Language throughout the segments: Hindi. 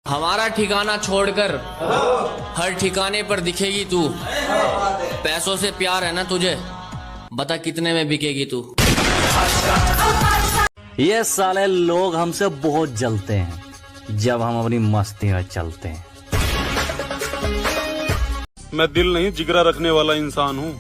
हमारा ठिकाना छोड़कर हर ठिकाने पर दिखेगी तू। पैसों से प्यार है ना तुझे, बता कितने में बिकेगी तू। ये साले लोग हमसे बहुत जलते हैं जब हम अपनी मस्ती में चलते हैं। मैं दिल नहीं जिगरा रखने वाला इंसान हूँ,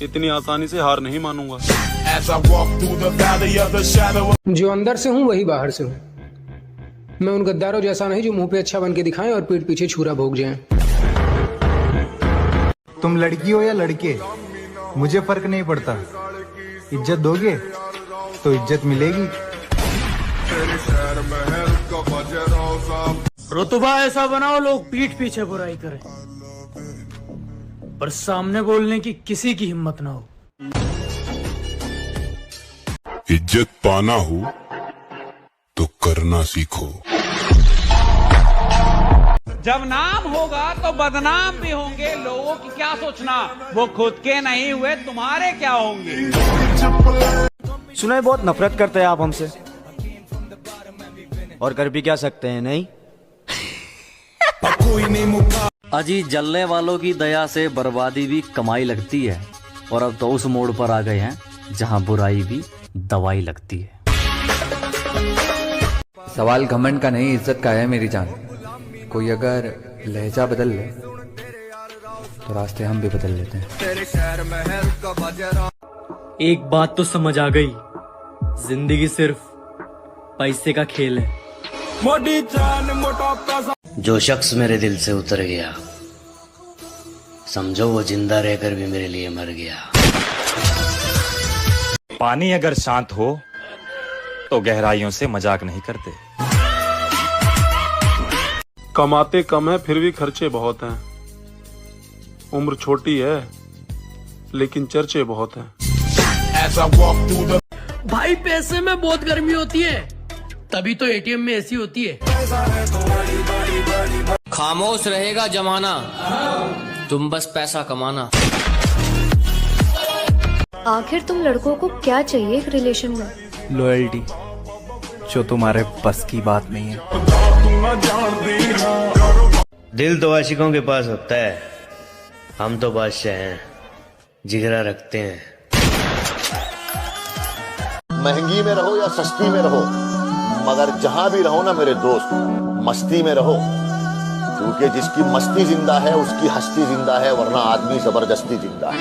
इतनी आसानी से हार नहीं मानूंगा। जो अंदर से हूँ वही बाहर से हूँ। मैं उन गद्दारों जैसा नहीं जो मुंह पे अच्छा बन के दिखाएं और पीठ पीछे छुरा भोग जाएं। तुम लड़की हो या लड़के, मुझे फर्क नहीं पड़ता। इज्जत दोगे तो इज्जत मिलेगी। रुतबा ऐसा बनाओ लोग पीठ पीछे बुराई करें, पर सामने बोलने की किसी की हिम्मत ना हो। इज्जत पाना हो तो करना सीखो। जब नाम होगा तो बदनाम भी होंगे। लोगों की क्या सोचना, वो खुद के नहीं हुए तुम्हारे क्या होंगे। सुना है बहुत नफरत करते हैं आप हमसे, और कर भी क्या सकते हैं नहीं। अजी जलने वालों की दया से बर्बादी भी कमाई लगती है, और अब तो उस मोड़ पर आ गए हैं जहां बुराई भी दवाई लगती है। सवाल घमंड का नहीं, इज्जत का है मेरी जान। कोई अगर लहजा बदल ले तो रास्ते हम भी बदल लेते हैं। एक बात तो समझ आ गई, जिंदगी सिर्फ पैसे का खेल है। जो शख्स मेरे दिल से उतर गया, समझो वो जिंदा रहकर भी मेरे लिए मर गया। पानी अगर शांत हो तो गहराइयों से मजाक नहीं करते। कमाते कम है फिर भी खर्चे बहुत हैं। उम्र छोटी है लेकिन चर्चे बहुत हैं। भाई पैसे में बहुत गर्मी होती है, तभी तो एटीएम में एसी होती है। खामोश रहेगा जमाना, तुम बस पैसा कमाना। आखिर तुम लड़कों को क्या चाहिए एक रिलेशन में? लॉयल्टी, जो तुम्हारे बस की बात नहीं है। दिल तो आशिकों के पास होता है, हम तो बादशाह हैं, जिगरा रखते हैं। महंगी में रहो या सस्ती में रहो, मगर जहां भी रहो ना मेरे दोस्त, मस्ती में रहो। क्योंकि जिसकी मस्ती जिंदा है उसकी हस्ती जिंदा है, वरना आदमी जबरदस्ती जिंदा है।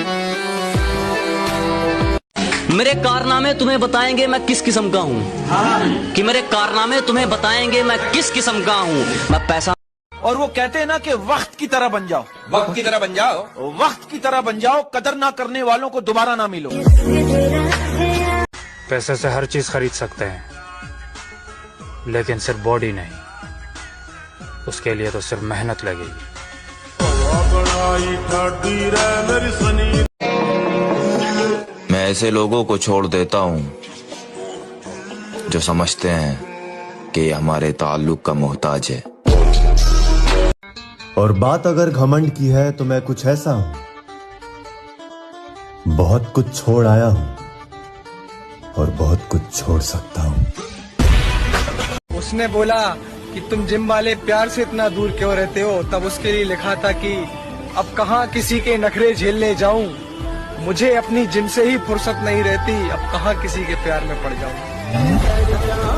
मेरे कारनामे तुम्हें बताएंगे मैं किस किस्म का हूँ, कि मेरे कारनामे तुम्हें बताएंगे मैं किस किस्म का हूँ। मैं पैसा, और वो कहते हैं ना कि वक्त की तरह बन जाओ, वक्त की तरह बन जाओ, वक्त की तरह बन जाओ, कदर ना करने वालों को दोबारा ना मिलो। पैसे से हर चीज खरीद सकते हैं, लेकिन सिर्फ बॉडी नहीं। उसके लिए तो सिर्फ मेहनत लगेगी। मैं ऐसे लोगों को छोड़ देता हूँ जो समझते हैं कि ये हमारे ताल्लुक का मोहताज है। और बात अगर घमंड की है तो मैं कुछ ऐसा हूँ, बहुत कुछ छोड़ आया हूँ और बहुत कुछ छोड़ सकता हूँ। उसने बोला कि तुम जिम वाले प्यार से इतना दूर क्यों रहते हो, तब उसके लिए लिखा था कि अब कहाँ किसी के नखरे झेलने जाऊं, मुझे अपनी जिम से ही फुर्सत नहीं रहती, अब कहाँ किसी के प्यार में पड़ जाऊं।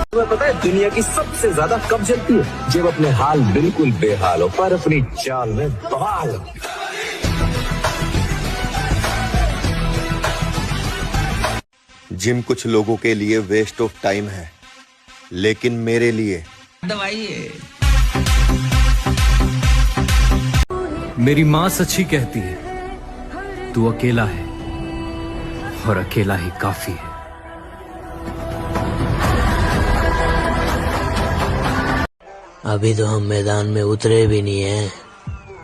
तुम्हें पता है दुनिया की सबसे ज्यादा कब जलती है? जब अपने हाल बिल्कुल बेहाल हो पर अपनी चाल में बवाल हो। जिम कुछ लोगों के लिए वेस्ट ऑफ टाइम है, लेकिन मेरे लिए दवाई है। मेरी माँ सच्ची कहती है, तू अकेला है और अकेला ही काफी है। अभी तो हम मैदान में उतरे भी नहीं हैं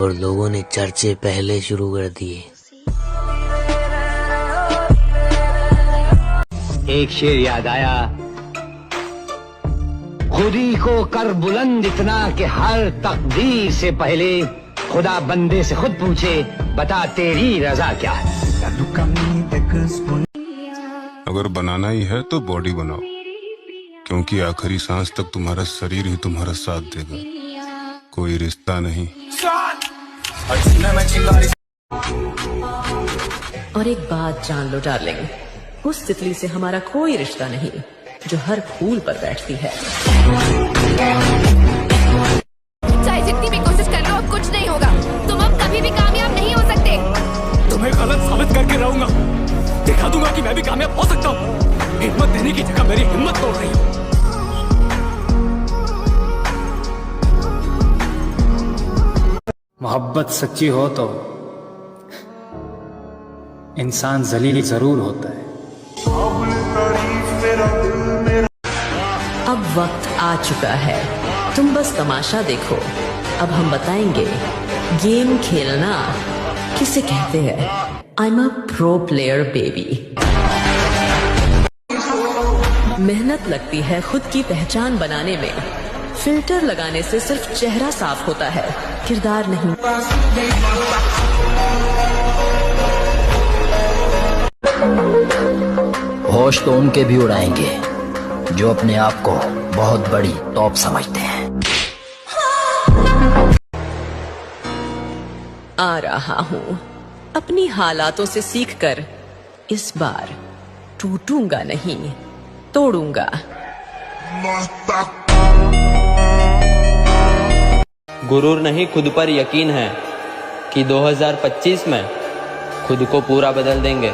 और लोगों ने चर्चे पहले शुरू कर दिए। एक शेर याद आया, खुदी को कर बुलंद इतना कि हर तकदीर से पहले खुदा बंदे से खुद पूछे, बता तेरी रजा क्या है। अगर बनाना ही है तो बॉडी बनाओ, क्योंकि आखिरी सांस तक तुम्हारा शरीर ही तुम्हारा साथ देगा, कोई रिश्ता नहीं। और एक बात जान लो डार्लिंग, उस तितली से हमारा कोई रिश्ता नहीं जो हर फूल पर बैठती है। चाहे जितनी भी कोशिश कर लो अब कुछ नहीं होगा, तुम अब कभी भी कामयाब नहीं हो सकते। तुम्हें गलत साबित करके रहूंगा, दिखा दूंगा कि मैं भी कामयाब हो सकता हूँ। हिम्मत देने की जगह मेरी हिम्मत तोड़ रही हो। मोहब्बत सच्ची हो तो इंसान जलील जरूर होता है। अब वक्त आ चुका है, तुम बस तमाशा देखो। अब हम बताएंगे गेम खेलना किसे कहते हैं। I am a pro player baby. मेहनत लगती है खुद की पहचान बनाने में। फिल्टर लगाने से सिर्फ चेहरा साफ होता है, किरदार नहीं। होश तो उनके भी उड़ाएंगे जो अपने आप को बहुत बड़ी टॉप समझते हैं। आ रहा हूँ अपनी हालातों से सीखकर, इस बार टूटूंगा नहीं तोड़ूंगा। गुरूर नहीं, खुद पर यकीन है कि 2025 में खुद को पूरा बदल देंगे।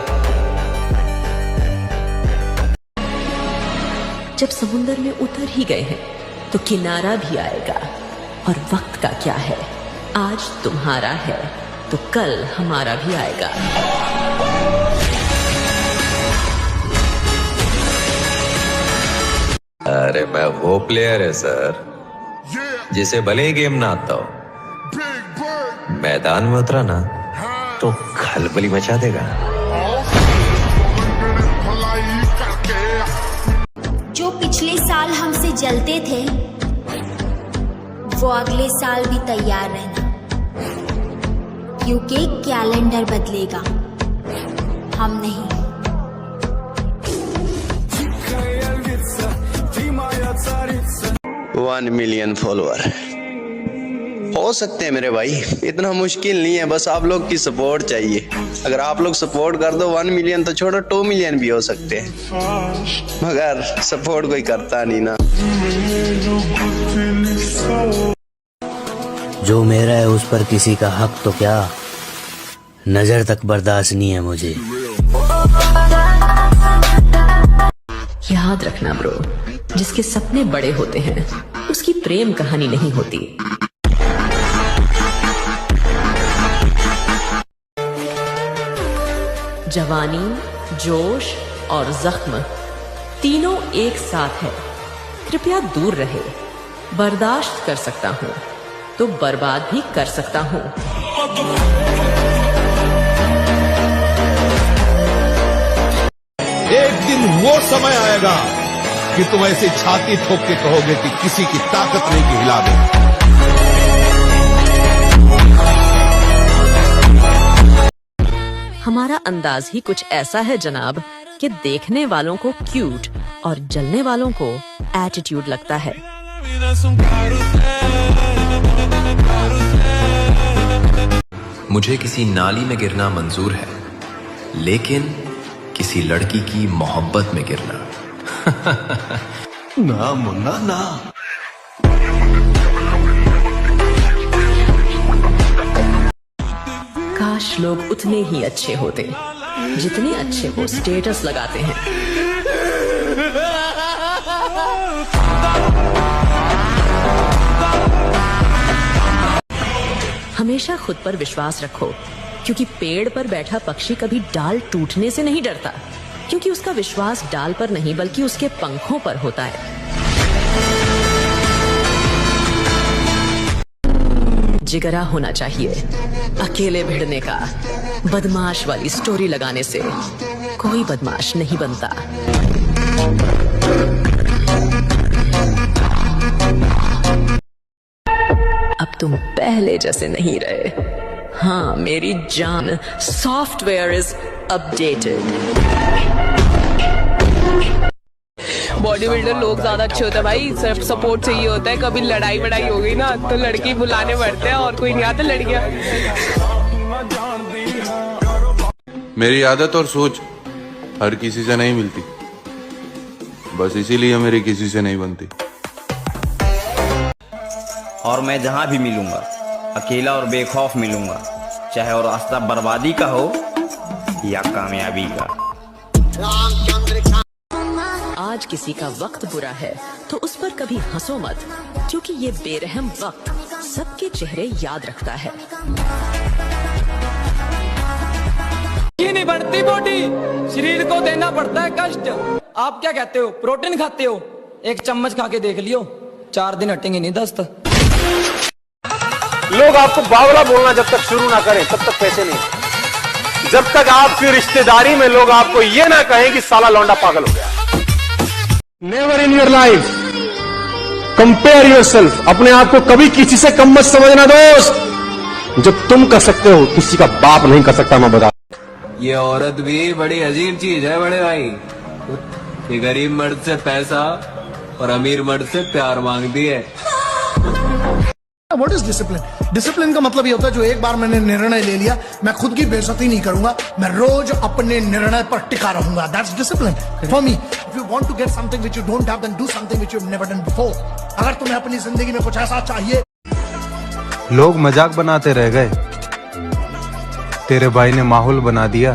जब समुंदर में उतर ही गए हैं तो किनारा भी आएगा। और वक्त का क्या है, आज तुम्हारा है तो कल हमारा भी आएगा। अरे मैं वो प्लेयर है सर जिसे भले ही गेम ना आता हो, मैदान में उतरा ना तो खलबली मचा देगा। जो पिछले साल हमसे जलते थे वो अगले साल भी तैयार रहना, क्योंकि कैलेंडर बदलेगा, हम नहीं। 1 मिलियन फॉलोअर हो सकते हैं मेरे भाई, इतना मुश्किल नहीं है, बस आप लोग की सपोर्ट चाहिए। अगर आप लोग सपोर्ट कर दो 1 मिलियन तो छोड़ो 2 मिलियन भी हो सकते हैं, मगर सपोर्ट कोई करता नहीं ना। जो मेरा है उस पर किसी का हक तो क्या, नजर तक बर्दाश्त नहीं है मुझे। याद रखना ब्रो, जिसके सपने बड़े होते हैं उसकी प्रेम कहानी नहीं होती। जवानी, जोश और जख्म तीनों एक साथ है। कृपया दूर रहे। बर्दाश्त कर सकता हूँ तो बर्बाद भी कर सकता हूँ। एक दिन वो समय आएगा कि तुम ऐसे छाती ठोक के कहोगे कि किसी की ताकत नहीं कि हिला दे। हमारा अंदाज ही कुछ ऐसा है जनाब कि देखने वालों को क्यूट और जलने वालों को एटीट्यूड लगता है। मुझे किसी नाली में गिरना मंजूर है, लेकिन किसी लड़की की मोहब्बत में गिरना ना मुन्ना ना। काश लोग उतने ही अच्छे होते जितने अच्छे वो स्टेटस लगाते हैं। हमेशा खुद पर विश्वास रखो, क्योंकि पेड़ पर बैठा पक्षी कभी डाल टूटने से नहीं डरता, क्योंकि उसका विश्वास डाल पर नहीं बल्कि उसके पंखों पर होता है। जिगरा होना चाहिए अकेले भिड़ने का। बदमाश वाली स्टोरी लगाने से कोई बदमाश नहीं बनता। अब तुम पहले जैसे नहीं रहे। हाँ मेरी जान, software is updated. Body builder लोग ज्यादा अच्छे होते हैं भाई, सिर्फ सपोर्ट चाहिए होता है। कभी लड़ाई वड़ाई हो गई ना तो लड़की बुलाने पड़ते हैं, और कोई नहीं आता लड़कियां। मेरी आदत और सोच हर किसी से नहीं मिलती, बस इसीलिए मेरी किसी से नहीं बनती। और मैं जहां भी मिलूंगा अकेला और बेखौफ मिलूंगा, चाहे वो रास्ता बर्बादी का हो या कामयाबी का। आज किसी का वक्त बुरा है तो उस पर कभी हंसो मत, क्योंकि ये बेरहम वक्त सबके चेहरे याद रखता है। ये नहीं बढ़ती बॉडी, शरीर को देना पड़ता है कष्ट। आप क्या कहते हो, प्रोटीन खाते हो? एक चम्मच खा के देख लियो, 4 दिन हटेंगे नहीं दस्त। लोग आपको बावला बोलना जब तक शुरू ना करें तब तक पैसे नहीं। जब तक आपकी रिश्तेदारी में लोग आपको ये ना कहें कि साला लौंडा पागल हो गया। Never in your life compare yourself. अपने आप को कभी किसी से कम मत समझना दोस्त। जब तुम कर सकते हो किसी का बाप नहीं कर सकता, मैं बता। ये औरत भी बड़ी अजीब चीज है बड़े भाई। ये गरीब मर्द से पैसा और अमीर मर्द से प्यार मांगती है। What is discipline? डिसिप्लिन का मतलब ये होता है जो एक बार मैंने निर्णय ले लिया, मैं खुद की बेइज्जती नहीं करूंगा, मैं रोज अपने निर्णय पर टिका रहूंगा। That's discipline for me. If you want to get something which you don't have, then do something which you have never done before. अगर तुम्हें अपनी जिंदगी में कुछ ऐसा चाहिए। लोग मजाक बनाते रह गए, तेरे भाई ने माहौल बना दिया।